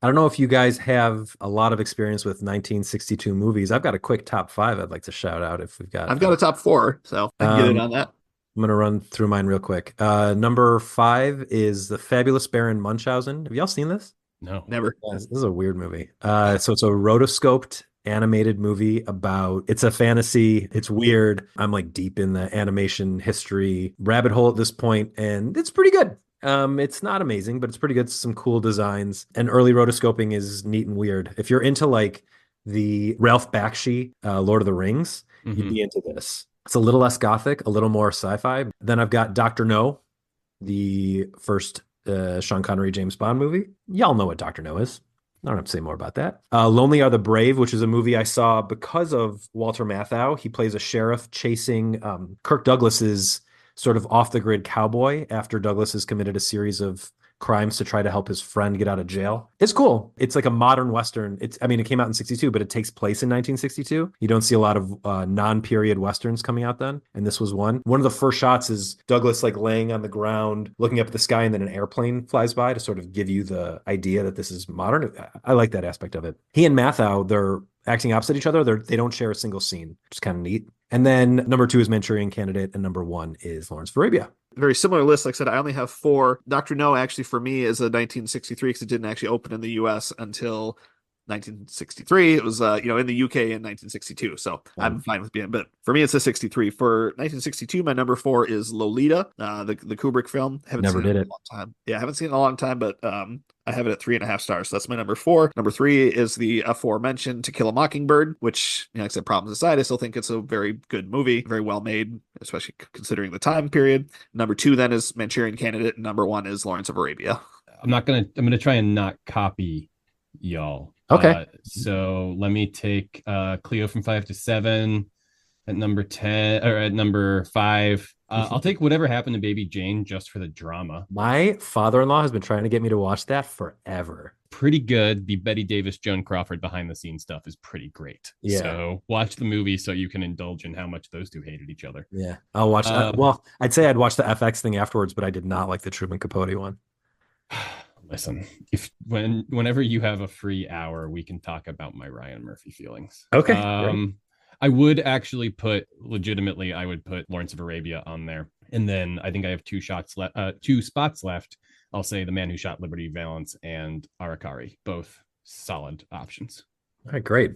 I don't know if you guys have a lot of experience with 1962 movies. I've got a quick top five I'd like to shout out if we've got. I've got a top four, so I can get in Um, on that. I'm gonna run through mine real quick. Number five is The Fabulous Baron Munchausen. Have y'all seen this? No. Never. Yes, this is a weird movie. So it's a rotoscoped animated movie about it's a fantasy. It's weird. I'm like deep in the animation history rabbit hole at this point, and it's pretty good. It's not amazing, but it's pretty good. Some cool designs. And early rotoscoping is neat and weird. If you're into like the Ralph Bakshi, Lord of the Rings, you'd Hmm. be into this. It's a little less gothic, a little more sci-fi. Then I've got Doctor No, the first Sean Connery James Bond movie. Y'all know what Doctor No is. I don't have to say more about that. Lonely Are the Brave, which is a movie I saw because of Walter Matthau. He plays a sheriff chasing Kirk Douglas's sort of off the grid cowboy after Douglas has committed a series of crimes to try to help his friend get out of jail. It's cool. It's like a modern Western. I mean, it came out in 62, but it takes place in 1962. You don't see a lot of non-period Westerns coming out then. And this was one. One of the first shots is Douglas like laying on the ground, looking up at the sky, and then an airplane flies by to sort of give you the idea that this is modern. I like that aspect of it. He and Matthau, they're acting opposite each other. They don't share a single scene, which is kind of neat. And then number two is Manchurian Candidate, and number one is Lawrence of Arabia. Very similar list. Like I said, I only have four. Dr. No, actually, for me, is a 1963 because it didn't actually open in the US until 1963. It was, in the UK in 1962. So I'm fine with being, but for me, it's a 63. For 1962, my number four is Lolita, the Kubrick film. Haven't Never seen it in did a it. long time. Yeah, I haven't seen it in a long time, but I have it at 3.5 stars. So that's my number four. Number three is the aforementioned To Kill a Mockingbird, which, like I said, problems aside, I still think it's a very good movie, very well made, especially considering the time period. Number two then is Manchurian Candidate, and number one is Lawrence of Arabia. I'm gonna try and not copy y'all. Okay. So let me take Cleo from 5 to 7 at number 10 or at number five. I'll take Whatever Happened to Baby Jane just for the drama. My father-in-law has been trying to get me to watch that forever. Pretty good. The Betty Davis, Joan Crawford behind the scenes stuff is pretty great. Yeah. So watch the movie so you can indulge in how much those two hated each other. Yeah. I'll watch. Um, Well, I'd say I'd watch the FX thing afterwards, but I did not like the Truman Capote one. Listen, if whenever you have a free hour, we can talk about my Ryan Murphy feelings. Okay, great. I would actually legitimately, I would put Lawrence of Arabia on there. And then I think I have two spots left. I'll say The Man Who Shot Liberty Valance and Arakari, both solid options. All right, great.